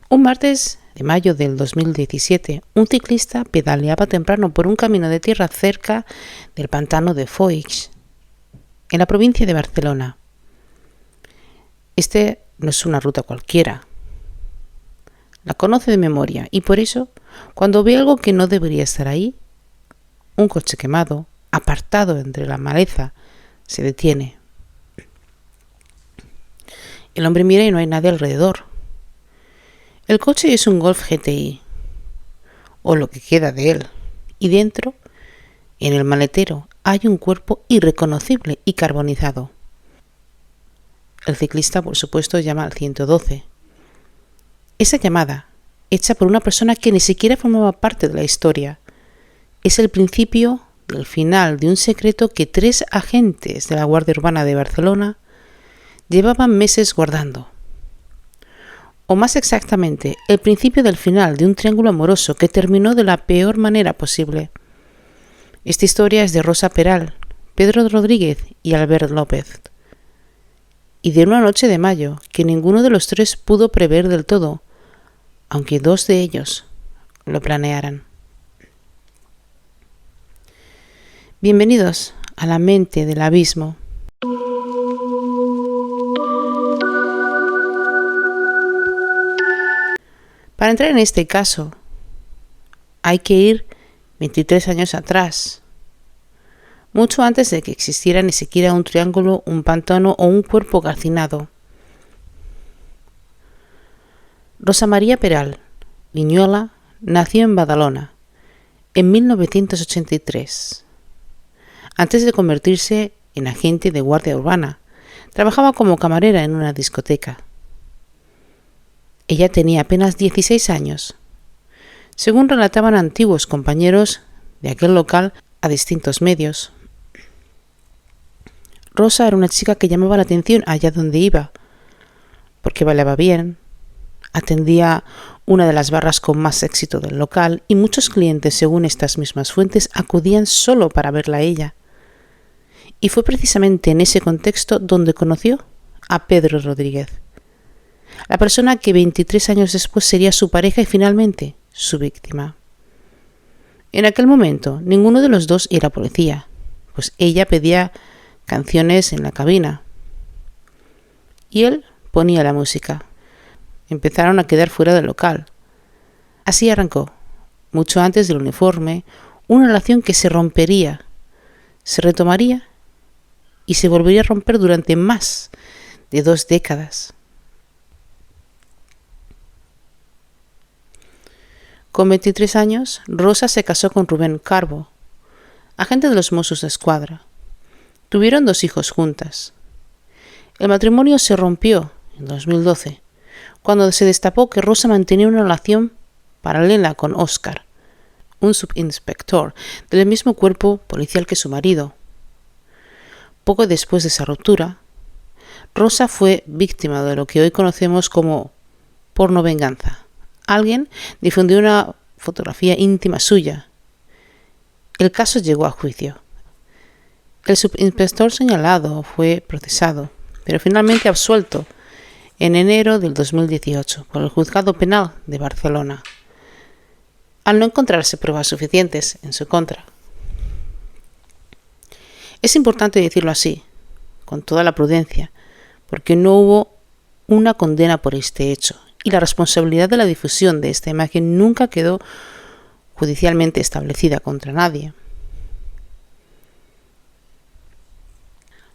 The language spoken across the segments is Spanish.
Un martes de mayo del 2017, un ciclista pedaleaba temprano por un camino de tierra cerca del pantano de Foix, en la provincia de Barcelona. Este no es una ruta cualquiera. La conoce de memoria y por eso, cuando ve algo que no debería estar ahí, un coche quemado, apartado entre la maleza, se detiene. El hombre mira y no hay nadie alrededor. El coche es un Golf GTI, o lo que queda de él, y dentro, en el maletero, hay un cuerpo irreconocible y carbonizado. El ciclista, por supuesto, llama al 112. Esa llamada, hecha por una persona que ni siquiera formaba parte de la historia, es el principio del final de un secreto que 3 agentes de la Guardia Urbana de Barcelona llevaban meses guardando. O más exactamente, el principio del final de un triángulo amoroso que terminó de la peor manera posible. Esta historia es de Rosa Peral, Pedro Rodríguez y Albert López. Y de una noche de mayo que ninguno de los 3 pudo prever del todo, aunque 2 de ellos lo planearan. Bienvenidos a la mente del abismo. Para entrar en este caso, hay que ir 23 años atrás, mucho antes de que existiera ni siquiera un triángulo, un pantano o un cuerpo calcinado. Rosa María Peral Viñuela nació en Badalona en 1983. Antes de convertirse en agente de Guardia Urbana, trabajaba como camarera en una discoteca. Ella tenía apenas 16 años, según relataban antiguos compañeros de aquel local a distintos medios. Rosa era una chica que llamaba la atención allá donde iba, porque bailaba bien, atendía una de las barras con más éxito del local y muchos clientes, según estas mismas fuentes, acudían solo para verla a ella. Y fue precisamente en ese contexto donde conoció a Pedro Rodríguez, la persona que 23 años después sería su pareja y finalmente su víctima. En aquel momento, ninguno de los dos era policía, pues ella pedía canciones en la cabina y él ponía la música. Empezaron a quedar fuera del local. Así arrancó, mucho antes del uniforme, una relación que se rompería, se retomaría y se volvería a romper durante más de 2 décadas. Con 23 años, Rosa se casó con Rubén Carbo, agente de los Mossos d'Esquadra. Tuvieron 2 hijos juntas. El matrimonio se rompió en 2012, cuando se destapó que Rosa mantenía una relación paralela con Óscar, un subinspector del mismo cuerpo policial que su marido. Poco después de esa ruptura, Rosa fue víctima de lo que hoy conocemos como porno venganza. Alguien difundió una fotografía íntima suya. El caso llegó a juicio. El subinspector señalado fue procesado, pero finalmente absuelto en enero del 2018 por el Juzgado Penal de Barcelona, al no encontrarse pruebas suficientes en su contra. Es importante decirlo así, con toda la prudencia, porque no hubo una condena por este hecho y la responsabilidad de la difusión de esta imagen nunca quedó judicialmente establecida contra nadie.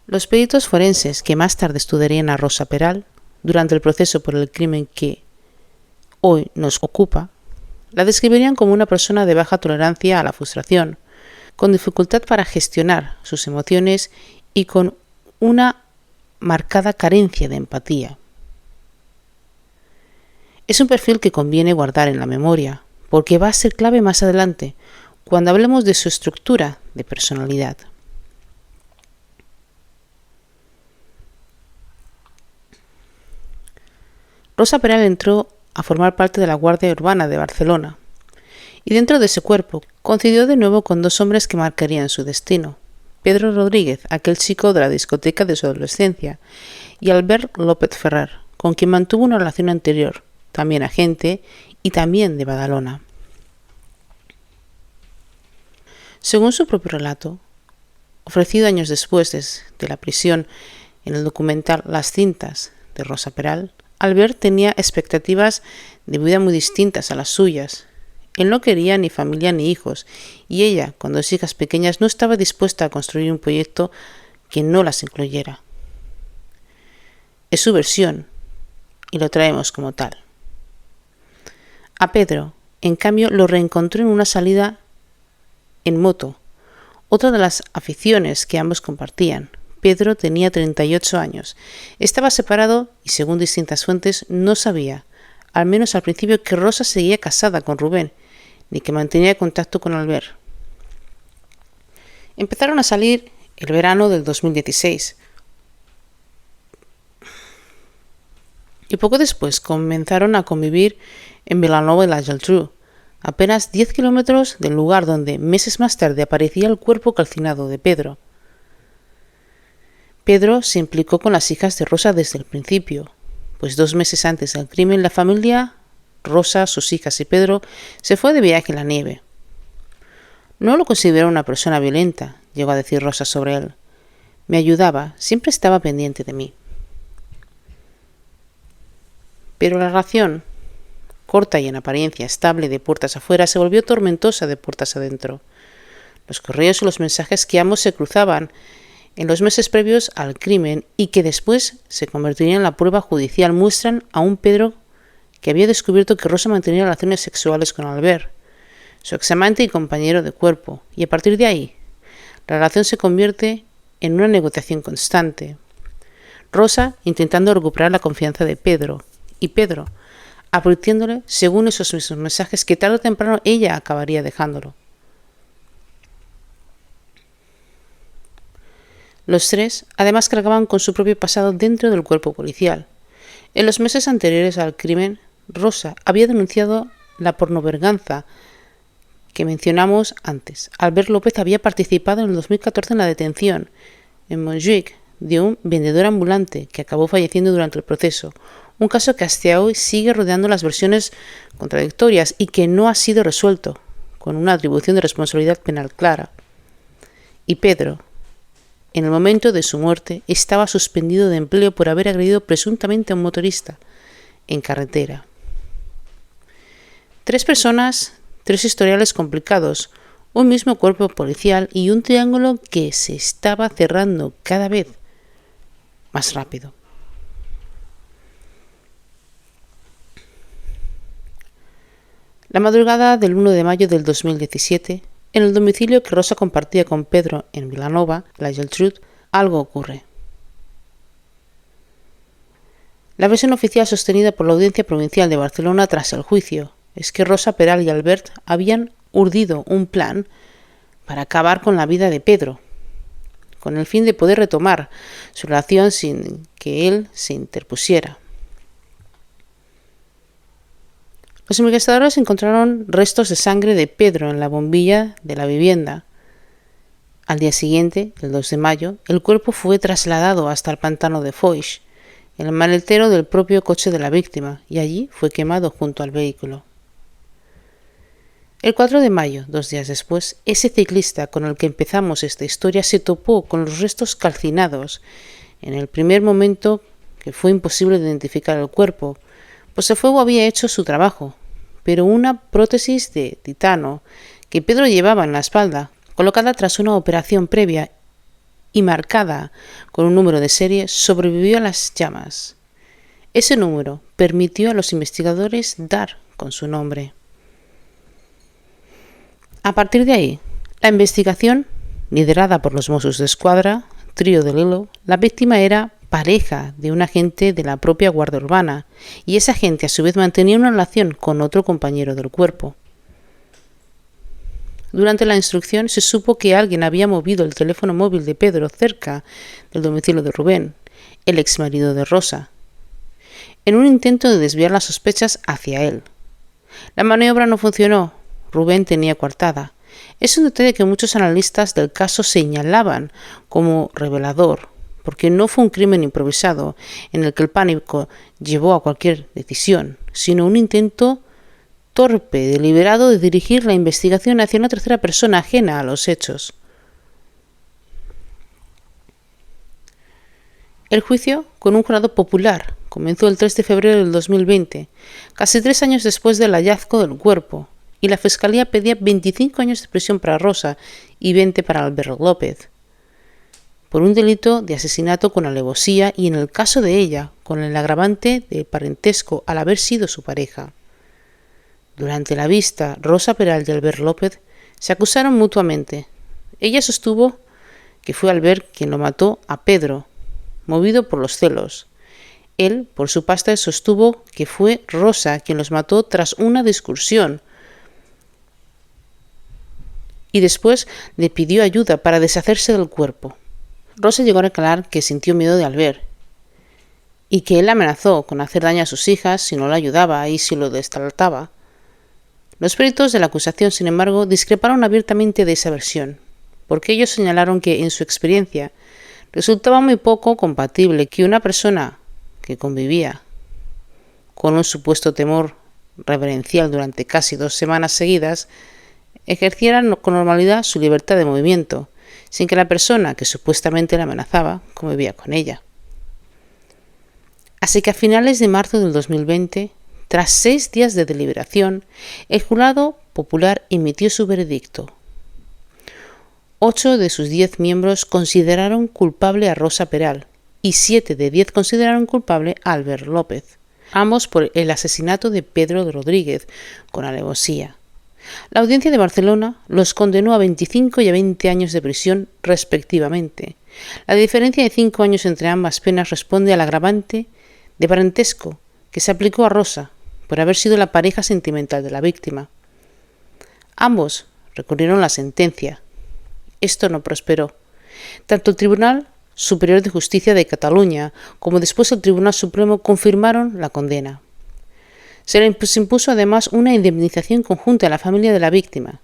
Los peritos forenses que más tarde estudiarían a Rosa Peral durante el proceso por el crimen que hoy nos ocupa, la describirían como una persona de baja tolerancia a la frustración, con dificultad para gestionar sus emociones y con una marcada carencia de empatía. Es un perfil que conviene guardar en la memoria, porque va a ser clave más adelante, cuando hablemos de su estructura de personalidad. Rosa Peral entró a formar parte de la Guardia Urbana de Barcelona, y dentro de ese cuerpo coincidió de nuevo con 2 hombres que marcarían su destino: Pedro Rodríguez, aquel chico de la discoteca de su adolescencia, y Albert López Ferrer, con quien mantuvo una relación anterior, también agente y también de Badalona. Según su propio relato, ofrecido años después de la prisión en el documental Las cintas de Rosa Peral, Albert tenía expectativas de vida muy distintas a las suyas. Él no quería ni familia ni hijos, y ella, con 2 hijas pequeñas, no estaba dispuesta a construir un proyecto que no las incluyera. Es su versión, y lo traemos como tal. A Pedro, en cambio, lo reencontró en una salida en moto, otra de las aficiones que ambos compartían. Pedro tenía 38 años, estaba separado y, según distintas fuentes, no sabía, al menos al principio, que Rosa seguía casada con Rubén, ni que mantenía contacto con Albert. Empezaron a salir el verano del 2016 y poco después comenzaron a convivir en Vilanova de la Geltrú, apenas 10 kilómetros del lugar donde meses más tarde aparecía el cuerpo calcinado de Pedro. Pedro se implicó con las hijas de Rosa desde el principio, pues 2 meses antes del crimen la familia, Rosa, sus hijas y Pedro, se fue de viaje en la nieve. No lo consideró una persona violenta, llegó a decir Rosa sobre él. Me ayudaba, siempre estaba pendiente de mí. Pero la relación, corta y en apariencia estable de puertas afuera, se volvió tormentosa de puertas adentro. Los correos y los mensajes que ambos se cruzaban en los meses previos al crimen y que después se convertirían en la prueba judicial muestran a un Pedro que había descubierto que Rosa mantenía relaciones sexuales con Albert, su examante y compañero de cuerpo, y a partir de ahí, la relación se convierte en una negociación constante. Rosa intentando recuperar la confianza de Pedro, y Pedro advirtiéndole, según esos mismos mensajes, que tarde o temprano ella acabaría dejándolo. Los 3, además, cargaban con su propio pasado dentro del cuerpo policial. En los meses anteriores al crimen, Rosa había denunciado la pornoverganza que mencionamos antes. Albert López había participado en el 2014 en la detención en Montjuic de un vendedor ambulante que acabó falleciendo durante el proceso, un caso que hasta hoy sigue rodeando las versiones contradictorias y que no ha sido resuelto, con una atribución de responsabilidad penal clara. Y Pedro, en el momento de su muerte, estaba suspendido de empleo por haber agredido presuntamente a un motorista en carretera. 3 personas, 3 historiales complicados, un mismo cuerpo policial y un triángulo que se estaba cerrando cada vez más rápido. La madrugada del 1 de mayo del 2017, en el domicilio que Rosa compartía con Pedro en Vilanova, la Geltrú, algo ocurre. La versión oficial sostenida por la Audiencia Provincial de Barcelona tras el juicio es que Rosa Peral y Albert habían urdido un plan para acabar con la vida de Pedro, con el fin de poder retomar su relación sin que él se interpusiera. Los investigadores encontraron restos de sangre de Pedro en la bombilla de la vivienda. Al día siguiente, el 2 de mayo, el cuerpo fue trasladado hasta el pantano de Foix, en el maletero del propio coche de la víctima, y allí fue quemado junto al vehículo. El 4 de mayo, 2 días después, ese ciclista con el que empezamos esta historia se topó con los restos calcinados. En el primer momento que fue imposible identificar el cuerpo, pues el fuego había hecho su trabajo, pero una prótesis de titano que Pedro llevaba en la espalda, colocada tras una operación previa y marcada con un número de serie, sobrevivió a las llamas. Ese número permitió a los investigadores dar con su nombre. A partir de ahí, la investigación, liderada por los Mossos d'Esquadra, trío del Hilo, la víctima era pareja de un agente de la propia Guardia Urbana, y ese agente a su vez mantenía una relación con otro compañero del cuerpo. Durante la instrucción se supo que alguien había movido el teléfono móvil de Pedro cerca del domicilio de Rubén, el exmarido de Rosa, en un intento de desviar las sospechas hacia él. La maniobra no funcionó. Rubén tenía coartada. Es un detalle que muchos analistas del caso señalaban como revelador, porque no fue un crimen improvisado en el que el pánico llevó a cualquier decisión. sino un intento torpe, deliberado de dirigir la investigación hacia una tercera persona ajena a los hechos. El juicio, con un jurado popular, comenzó el 3 de febrero del 2020, casi 3 años después del hallazgo del cuerpo, y la Fiscalía pedía 25 años de prisión para Rosa y 20 para Albert López, por un delito de asesinato con alevosía y, en el caso de ella, con el agravante de parentesco al haber sido su pareja. Durante la vista, Rosa Peral y Albert López se acusaron mutuamente. Ella sostuvo que fue Albert quien lo mató a Pedro, movido por los celos. Él, por su parte, sostuvo que fue Rosa quien los mató tras una discusión y después le pidió ayuda para deshacerse del cuerpo. Rosa llegó a reclarar que sintió miedo de Albert y que él amenazó con hacer daño a sus hijas si no lo ayudaba y si lo destartaba. Los peritos de la acusación, sin embargo, discreparon abiertamente de esa versión, porque ellos señalaron que, en su experiencia, resultaba muy poco compatible que una persona que convivía con un supuesto temor reverencial durante casi 2 semanas seguidas ejerciera con normalidad su libertad de movimiento, sin que la persona que supuestamente la amenazaba convivía con ella. Así que a finales de marzo del 2020, tras 6 días de deliberación, el jurado popular emitió su veredicto. 8 de sus 10 miembros consideraron culpable a Rosa Peral y 7 de 10 consideraron culpable a Albert López, ambos por el asesinato de Pedro Rodríguez con alevosía. La audiencia de Barcelona los condenó a 25 y a 20 años de prisión respectivamente. La diferencia de 5 años entre ambas penas responde al agravante de parentesco que se aplicó a Rosa por haber sido la pareja sentimental de la víctima. Ambos recurrieron la sentencia. Esto no prosperó. Tanto el Tribunal Superior de Justicia de Cataluña como después el Tribunal Supremo confirmaron la condena. Se le impuso además una indemnización conjunta a la familia de la víctima.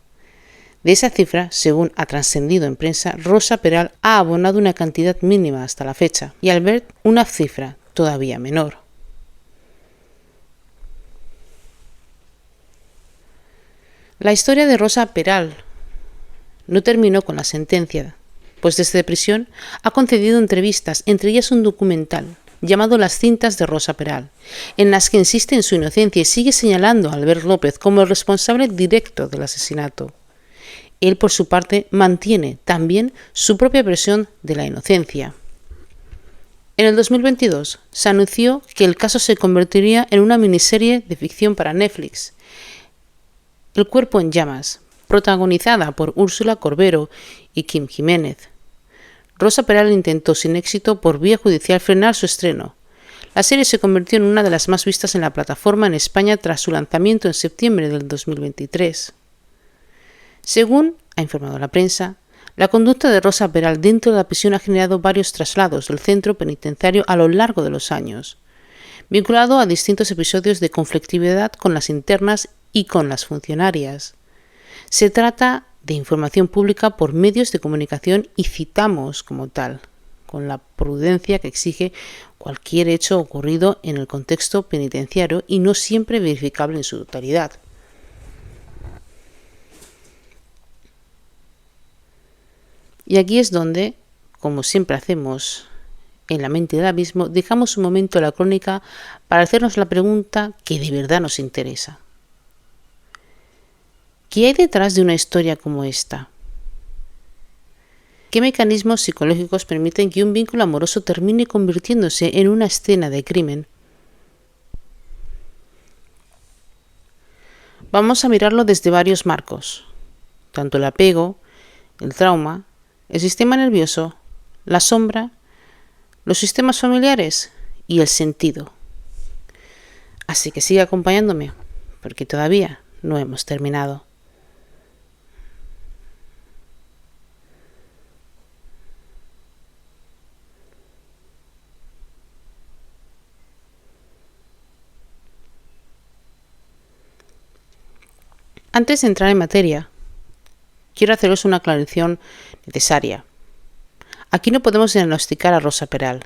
De esa cifra, según ha trascendido en prensa, Rosa Peral ha abonado una cantidad mínima hasta la fecha y Albert una cifra todavía menor. La historia de Rosa Peral no terminó con la sentencia, pues desde prisión ha concedido entrevistas, entre ellas un documental llamado Las cintas de Rosa Peral, en las que insiste en su inocencia y sigue señalando a Albert López como el responsable directo del asesinato. Él, por su parte, mantiene también su propia versión de la inocencia. En el 2022 se anunció que el caso se convertiría en una miniserie de ficción para Netflix, El cuerpo en llamas, protagonizada por Úrsula Corbero y Kim Jiménez. Rosa Peral intentó sin éxito por vía judicial frenar su estreno. La serie se convirtió en una de las más vistas en la plataforma en España tras su lanzamiento en septiembre del 2023. Según ha informado la prensa, la conducta de Rosa Peral dentro de la prisión ha generado varios traslados del centro penitenciario a lo largo de los años, vinculado a distintos episodios de conflictividad con las internas y con las funcionarias. Se trata de información pública por medios de comunicación y citamos como tal, con la prudencia que exige cualquier hecho ocurrido en el contexto penitenciario y no siempre verificable en su totalidad. Y aquí es donde, como siempre hacemos en La mente del abismo, dejamos un momento la crónica para hacernos la pregunta que de verdad nos interesa. ¿Qué hay detrás de una historia como esta? ¿Qué mecanismos psicológicos permiten que un vínculo amoroso termine convirtiéndose en una escena de crimen? Vamos a mirarlo desde varios marcos, tanto el apego, el trauma, el sistema nervioso, la sombra, los sistemas familiares y el sentido. Así que sigue acompañándome, porque todavía no hemos terminado. Antes de entrar en materia, quiero haceros una aclaración necesaria. Aquí no podemos diagnosticar a Rosa Peral,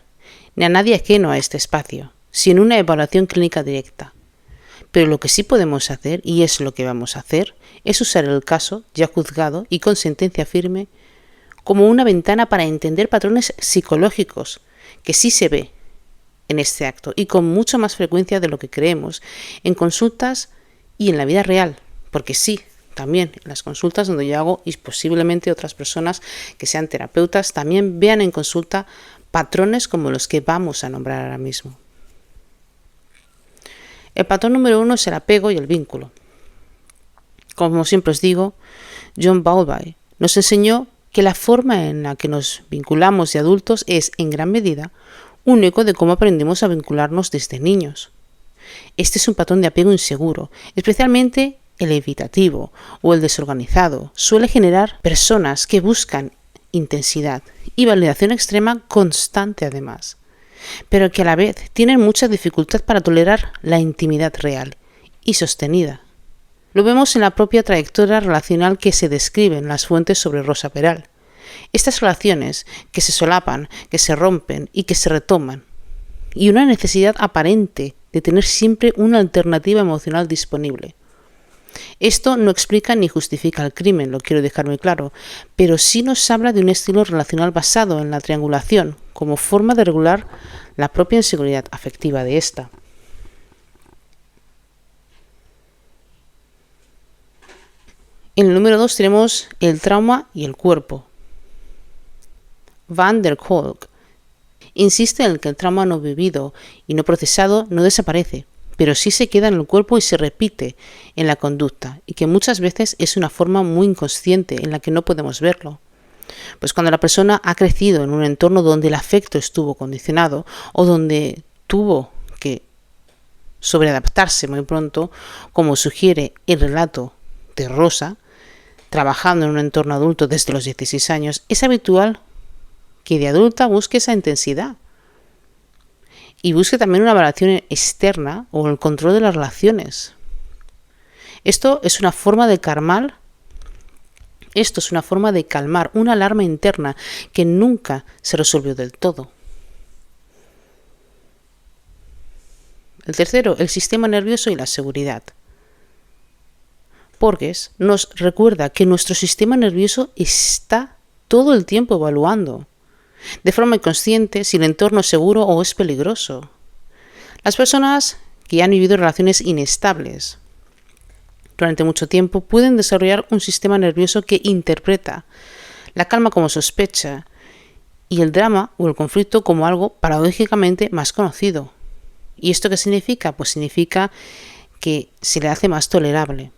ni a nadie ajeno a este espacio, sin una evaluación clínica directa. Pero lo que sí podemos hacer, y es lo que vamos a hacer, es usar el caso ya juzgado y con sentencia firme como una ventana para entender patrones psicológicos que sí se ve en este acto y con mucha más frecuencia de lo que creemos en consultas y en la vida real, porque sí, también en las consultas donde yo hago y posiblemente otras personas que sean terapeutas también vean en consulta patrones como los que vamos a nombrar ahora mismo. El patrón número 1 es el apego y el vínculo. Como siempre os digo, John Bowlby nos enseñó que la forma en la que nos vinculamos de adultos es, en gran medida, un eco de cómo aprendimos a vincularnos desde niños. Este es un patrón de apego inseguro, especialmente el evitativo o el desorganizado. Suele generar personas que buscan intensidad y validación extrema constante además, pero que a la vez tienen mucha dificultad para tolerar la intimidad real y sostenida. Lo vemos en la propia trayectoria relacional que se describe en las fuentes sobre Rosa Peral. Estas relaciones que se solapan, que se rompen y que se retoman, y una necesidad aparente de tener siempre una alternativa emocional disponible. Esto no explica ni justifica el crimen, lo quiero dejar muy claro, pero sí nos habla de un estilo relacional basado en la triangulación como forma de regular la propia inseguridad afectiva de esta. En el número 2 tenemos el trauma y el cuerpo. Van der Kolk insiste en que el trauma no vivido y no procesado no desaparece, pero sí se queda en el cuerpo y se repite en la conducta, y que muchas veces es una forma muy inconsciente en la que no podemos verlo. Pues cuando la persona ha crecido en un entorno donde el afecto estuvo condicionado o donde tuvo que sobreadaptarse muy pronto, como sugiere el relato de Rosa, trabajando en un entorno adulto desde los 16 años, es habitual que de adulta busque esa intensidad y busque también una valoración externa o el control de las relaciones. Esto es una forma de calmar una alarma interna que nunca se resolvió del todo. El tercero, el sistema nervioso y la seguridad. Porges nos recuerda que nuestro sistema nervioso está todo el tiempo evaluando, de forma inconsciente, si el entorno es seguro o es peligroso. Las personas que han vivido relaciones inestables durante mucho tiempo pueden desarrollar un sistema nervioso que interpreta la calma como sospecha y el drama o el conflicto como algo paradójicamente más conocido. ¿Y esto qué significa? Pues significa que se le hace más tolerable.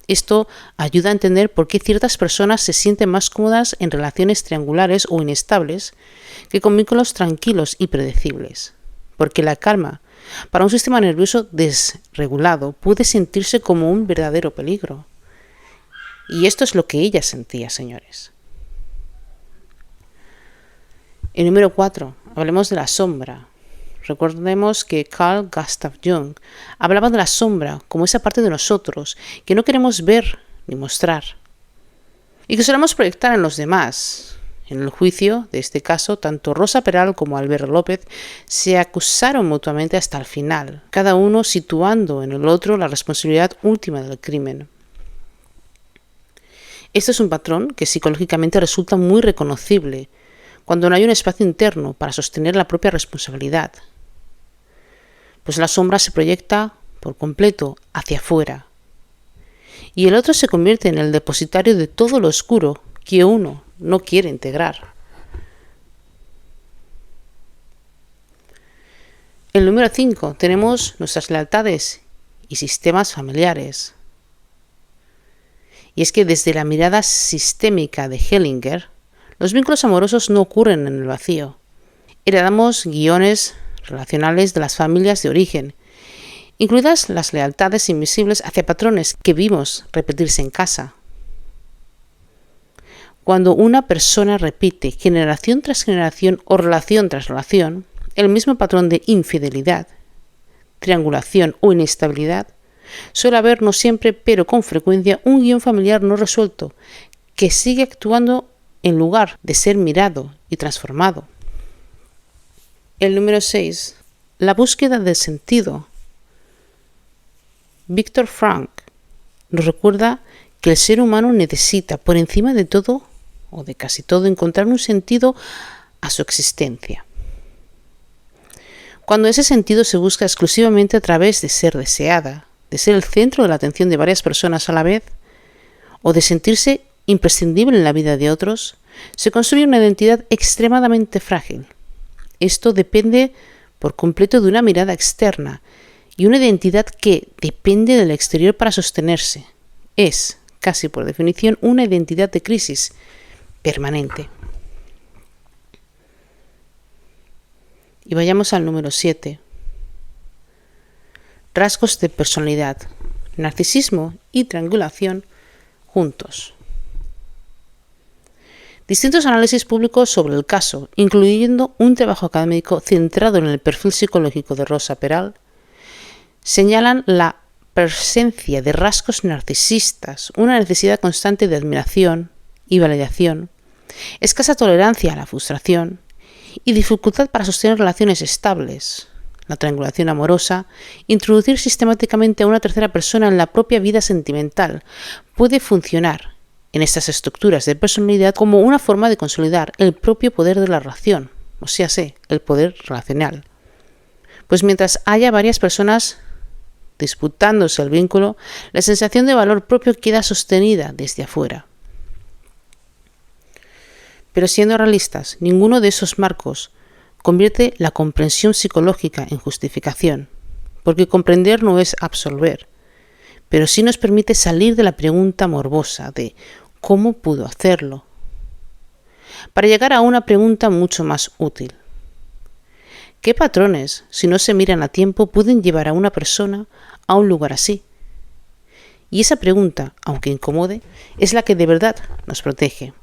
Esto ayuda a entender por qué ciertas personas se sienten más cómodas en relaciones triangulares o inestables que con vínculos tranquilos y predecibles. Porque la calma, para un sistema nervioso desregulado, puede sentirse como un verdadero peligro. Y esto es lo que ella sentía, señores. El número 4. Hablemos de la sombra. Recordemos que Carl Gustav Jung hablaba de la sombra como esa parte de nosotros que no queremos ver ni mostrar y que solemos proyectar en los demás. En el juicio de este caso, tanto Rosa Peral como Albert López se acusaron mutuamente hasta el final, cada uno situando en el otro la responsabilidad última del crimen. Este es un patrón que psicológicamente resulta muy reconocible cuando no hay un espacio interno para sostener la propia responsabilidad, pues la sombra se proyecta por completo hacia afuera y el otro se convierte en el depositario de todo lo oscuro que uno no quiere integrar. En el número 5 tenemos nuestras lealtades y sistemas familiares. Y es que desde la mirada sistémica de Hellinger, los vínculos amorosos no ocurren en el vacío. Heredamos guiones relacionales de las familias de origen, incluidas las lealtades invisibles hacia patrones que vimos repetirse en casa. Cuando una persona repite generación tras generación o relación tras relación el mismo patrón de infidelidad, triangulación o inestabilidad, suele haber no siempre, pero con frecuencia, un guión familiar no resuelto que sigue actuando en lugar de ser mirado y transformado. El número 6. La búsqueda de sentido. Viktor Frankl nos recuerda que el ser humano necesita, por encima de todo, o de casi todo, encontrar un sentido a su existencia. Cuando ese sentido se busca exclusivamente a través de ser deseada, de ser el centro de la atención de varias personas a la vez, o de sentirse imprescindible en la vida de otros, se construye una identidad extremadamente frágil. Esto depende por completo de una mirada externa y una identidad que depende del exterior para sostenerse. Es, casi por definición, una identidad de crisis permanente. Y vayamos al número 7. Rasgos de personalidad, narcisismo y triangulación juntos. Distintos análisis públicos sobre el caso, incluyendo un trabajo académico centrado en el perfil psicológico de Rosa Peral, señalan la presencia de rasgos narcisistas, una necesidad constante de admiración y validación, escasa tolerancia a la frustración y dificultad para sostener relaciones estables, la triangulación amorosa, introducir sistemáticamente a una tercera persona en la propia vida sentimental puede funcionar en estas estructuras de personalidad como una forma de consolidar el propio poder de la relación, o sea, el poder relacional. Pues mientras haya varias personas disputándose el vínculo, la sensación de valor propio queda sostenida desde afuera. Pero siendo realistas, ninguno de esos marcos convierte la comprensión psicológica en justificación, porque comprender no es absolver, pero sí nos permite salir de la pregunta morbosa de ¿cómo pudo hacerlo?, para llegar a una pregunta mucho más útil. ¿Qué patrones, si no se miran a tiempo, pueden llevar a una persona a un lugar así? Y esa pregunta, aunque incomode, es la que de verdad nos protege.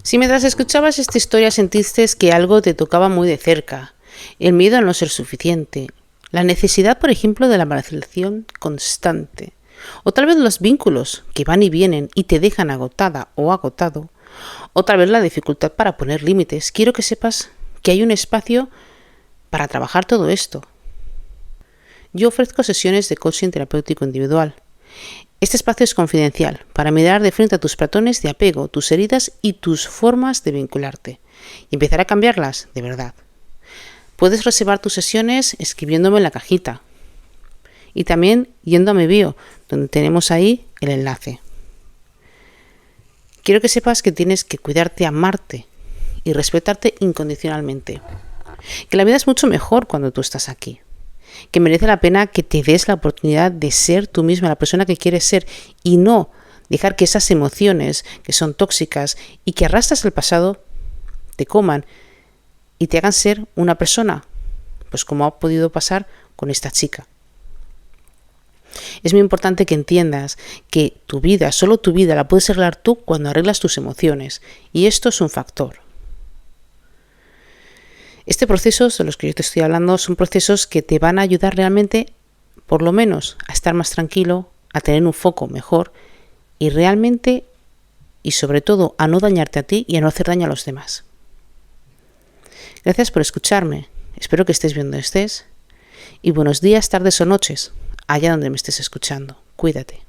Si mientras escuchabas esta historia sentiste que algo te tocaba muy de cerca, el miedo a no ser suficiente, la necesidad, por ejemplo, de la vacilación constante, o tal vez los vínculos que van y vienen y te dejan agotada o agotado, o tal vez la dificultad para poner límites, quiero que sepas que hay un espacio para trabajar todo esto. Yo ofrezco sesiones de coaching terapéutico individual. Este espacio es confidencial para mirar de frente a tus patrones de apego, tus heridas y tus formas de vincularte y empezar a cambiarlas de verdad. Puedes reservar tus sesiones escribiéndome en la cajita y también yendo a mi bio, donde tenemos ahí el enlace. Quiero que sepas que tienes que cuidarte, amarte y respetarte incondicionalmente. Que la vida es mucho mejor cuando tú estás aquí. Que merece la pena que te des la oportunidad de ser tú misma, la persona que quieres ser, y no dejar que esas emociones que son tóxicas y que arrastras del pasado te coman y te hagan ser una persona, pues como ha podido pasar con esta chica. Es muy importante que entiendas que tu vida, solo tu vida, la puedes arreglar tú cuando arreglas tus emociones, y esto es un factor. Este proceso de los que yo te estoy hablando son procesos que te van a ayudar realmente, por lo menos, a estar más tranquilo, a tener un foco mejor y realmente, y sobre todo, a no dañarte a ti y a no hacer daño a los demás. Gracias por escucharme. Espero que estés bien donde estés. Y buenos días, tardes o noches, allá donde me estés escuchando. Cuídate.